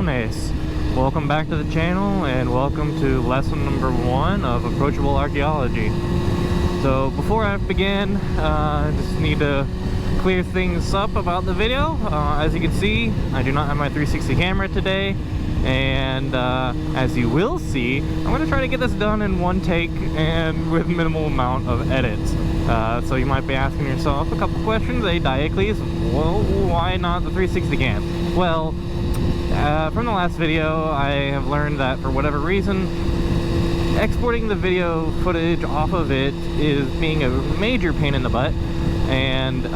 cabrones, welcome back to the channel and welcome to lesson number 1 of Approachable Archaeology. So before I begin, I just need to clear things up about the video. As you can see, I do not have my 360 camera today, and as you will see, I'm going to try to get this done in one take and with minimal amount of edits. So you might be asking yourself a couple questions. Hey Diocles, well, why not the 360 cam? Well, from the last video, I have learned that for whatever reason, exporting the video footage off of it is being a major pain in the butt, and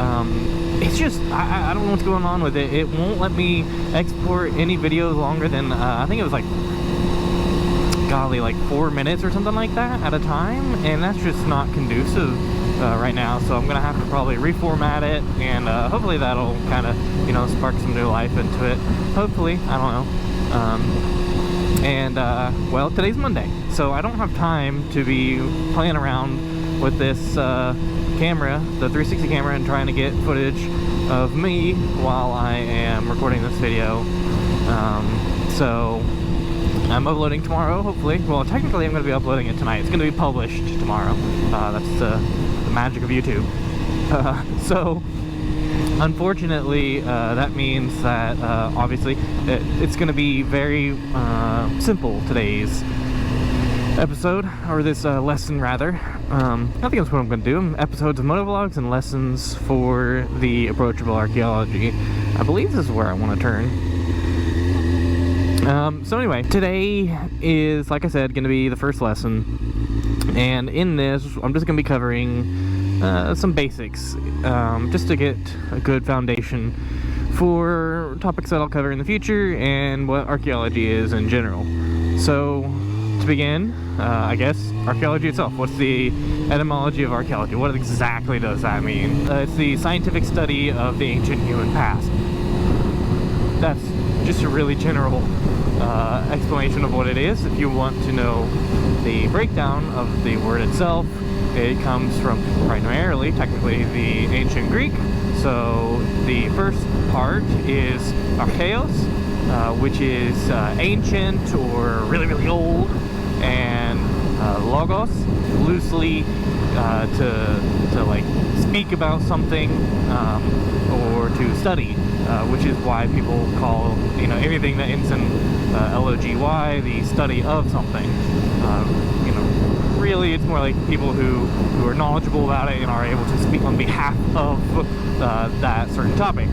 it's just, I don't know what's going on with it. It won't let me export any videos longer than, I think it was like, golly, like 4 minutes or something like that at a time, and that's just not conducive right now. So I'm gonna have to probably reformat it, and hopefully that'll kind of, you know, spark some new life into it. Hopefully, I don't know. Well, today's Monday, so I don't have time to be playing around with this camera, the 360 camera, and trying to get footage of me while I am recording this video. So I'm uploading tomorrow, hopefully. Well, technically I'm going to be uploading it tonight. It's going to be published tomorrow. That's the magic of YouTube. So unfortunately, that means that obviously it's going to be very simple, today's episode, or this lesson rather. I think that's what I'm going to do. Episodes of motovlogs and lessons for the Approachable Archaeology. I believe this is where I want to turn. So anyway, today is, like I said, going to be the first lesson, and in this I'm just going to be covering some basics, just to get a good foundation for topics that I'll cover in the future and what archaeology is in general. So to begin, I guess, archaeology itself. What's the etymology of archaeology? What exactly does that mean? It's the scientific study of the ancient human past. That's just a really general explanation of what it is. If you want to know the breakdown of the word itself, it comes from primarily, technically, the ancient Greek. So the first part is archaeos, which is ancient or really, really old, and logos, loosely to like speak about something or to study, which is why people call, you know, anything that ends in logy, the study of something. You know, really it's more like people who are knowledgeable about it and are able to speak on behalf of that certain topic.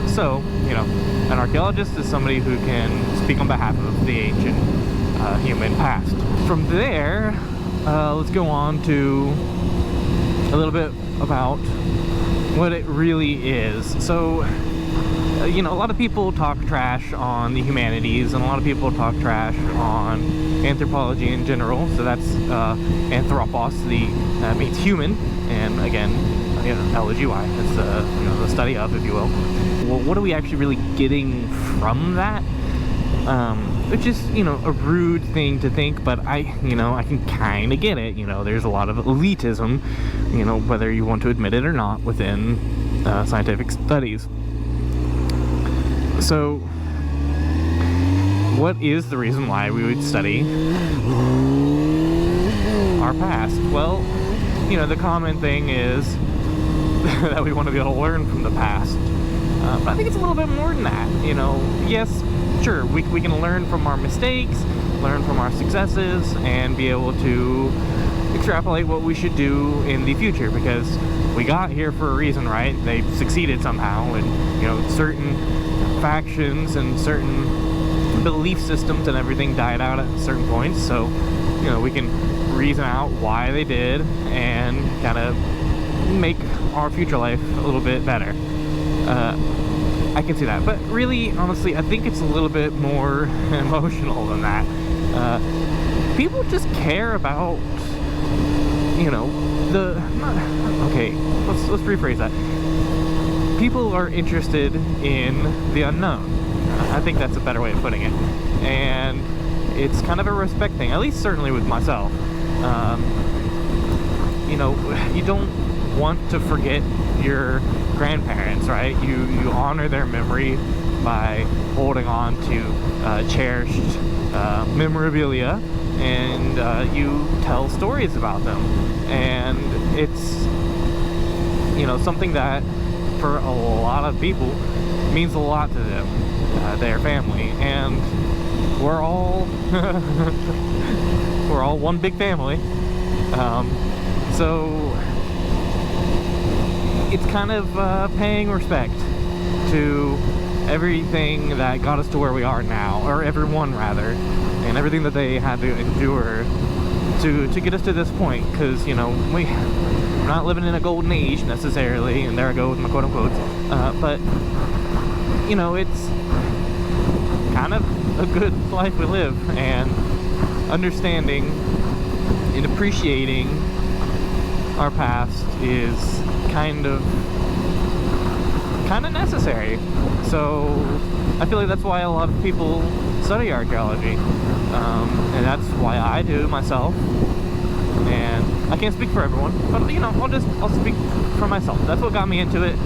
So, you know, an archaeologist is somebody who can speak on behalf of the ancient human past. From there, let's go on to a little bit about what it really is. So, you know, a lot of people talk trash on the humanities, and a lot of people talk trash on anthropology in general. So that's anthropos, that means human, and again, you know, logy, it's you know, the study of, if you will. Well, what are we actually really getting from that? Which is, you know, a rude thing to think, but you know, I can kind of get it. You know, there's a lot of elitism, you know, whether you want to admit it or not, within scientific studies. So, what is the reason why we would study our past? Well, you know, the common thing is that we want to be able to learn from the past. But I think it's a little bit more than that. You know, yes, sure, we can learn from our mistakes, learn from our successes, and be able to extrapolate what we should do in the future, because we got here for a reason, right? They succeeded somehow, and, you know, certain factions and certain belief systems and everything died out at certain points. So, you know, we can reason out why they did and kind of make our future life a little bit better. I can see that, but really, honestly, I think it's a little bit more emotional than that. People just care about, you know, okay, let's rephrase that. People are interested in the unknown. I think that's a better way of putting it, and it's kind of a respect thing, at least certainly with myself. You know, you don't want to forget your grandparents, right? You honor their memory by holding on to cherished memorabilia, and you tell stories about them. And it's, you know, something that for a lot of people means a lot to them, their family, and we're all we're all one big family. So it's kind of paying respect to everything that got us to where we are now, or everyone rather, and everything that they had to endure to get us to this point. Because, you know, we're not living in a golden age necessarily, and there I go with my quote-unquote, but, you know, it's kind of a good life we live, and understanding and appreciating our past is kind of necessary. So I feel like that's why a lot of people study archaeology, and that's why I do myself. And I can't speak for everyone, but, you know, I'll speak for myself. That's what got me into it.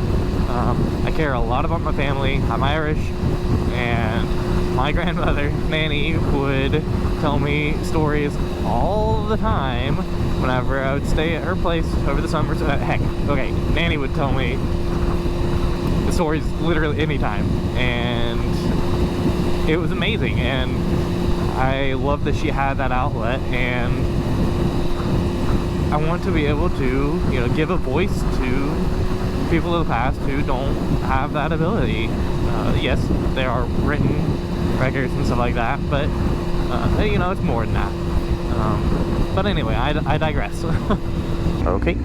I care a lot about my family. I'm Irish, and my grandmother, Nanny, would tell me stories all the time whenever I would stay at her place over the summers. Heck, okay, Nanny would tell me the stories literally anytime, and it was amazing, and I love that she had that outlet, and I want to be able to, you know, give a voice to people of the past who don't have that ability. Yes, there are written records and stuff like that, but you know, it's more than that. But anyway, I digress. Okay.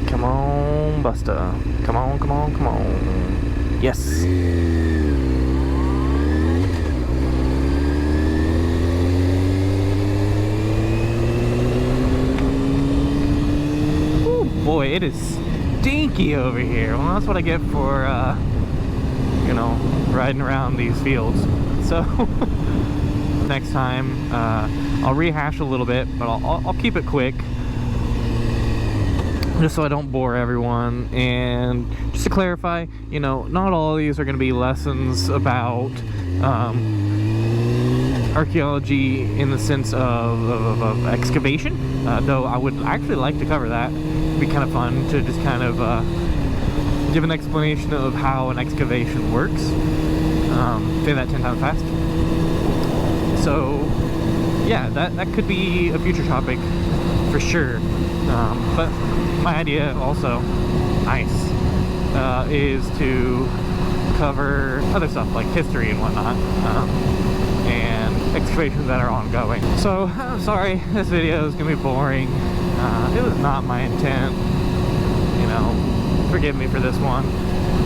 Come on, Buster. Come on, come on, come on. Yes. Ooh, boy, it is stinky over here. Well, that's what I get for, you know, riding around these fields. So, next time, I'll rehash a little bit, but I'll keep it quick, just so I don't bore everyone. And just to clarify, you know, not all of these are going to be lessons about archaeology in the sense of excavation, though I would actually like to cover that. It'd be kind of fun to just kind of give an explanation of how an excavation works. Say that 10 times fast. So yeah, that could be a future topic for sure. But my idea also, nice, is to cover other stuff like history and whatnot, and excavations that are ongoing. So I'm sorry, this video is gonna be boring. It was not my intent, you know, forgive me for this one.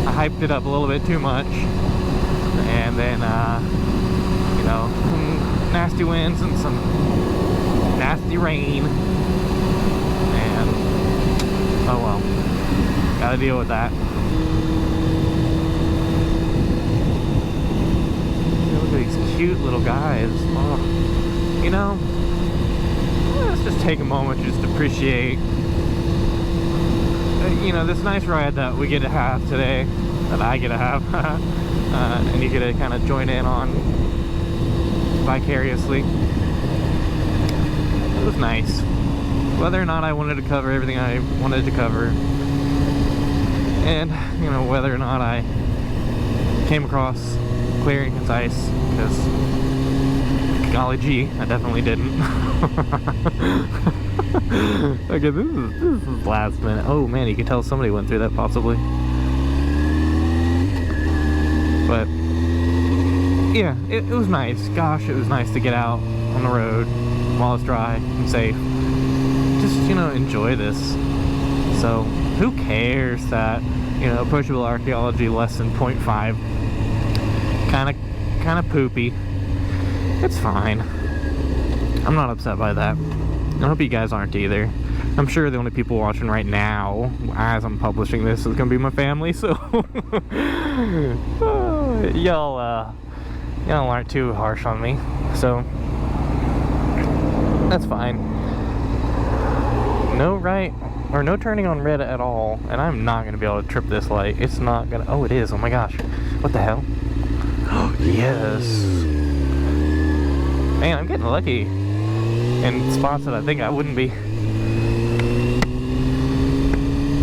I hyped it up a little bit too much, and then you know, some nasty winds and some nasty rain, and oh well, gotta deal with that. Look at these cute little guys. Oh, you know, let's just take a moment just to appreciate, you know, this nice ride that we get to have today, that I get to have, and you get to kind of join in on vicariously. It was nice. Whether or not I wanted to cover everything I wanted to cover, and, you know, whether or not I came across clear and concise, because golly gee, I definitely didn't. Okay, this is last minute. Oh man, you can tell somebody went through that possibly. But yeah, it was nice. Gosh, it was nice to get out on the road while it's dry and safe. Just, you know, enjoy this. So who cares that, you know, Approachable Archaeology lesson 0.5 kind of poopy. It's fine. I'm not upset by that. I hope you guys aren't either. I'm sure the only people watching right now, as I'm publishing this, is gonna be my family, so y'all aren't too harsh on me, so that's fine. No right, or no turning on red at all, and I'm not going to be able to trip this light. It's not going to, oh, it is, oh my gosh. What the hell? Oh, yes. Man, I'm getting lucky in spots that I think I wouldn't be.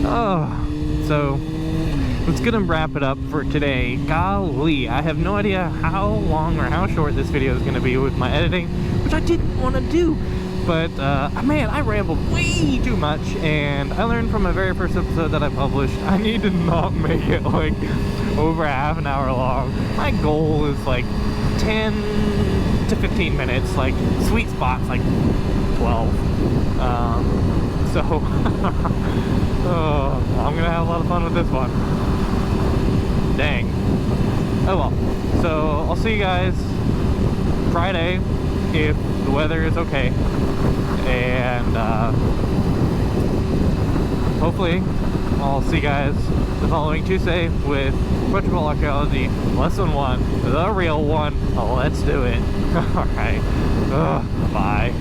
Oh, so let's get them wrap it up for today. Golly, I have no idea how long or how short this video is going to be with my editing, which I didn't want to do. But, man, I rambled way too much, and I learned from my very first episode that I published, I need to not make it, like, over half an hour long. My goal is, like, 10 to 15 minutes, like, sweet spots, like, 12. So, oh, I'm gonna have a lot of fun with this one. Dang. Oh well. So, I'll see you guys Friday, if the weather is okay, and hopefully I'll see you guys the following Tuesday with Approachable Archaeology Lesson 1, the real one. Let's do it. Alright, bye.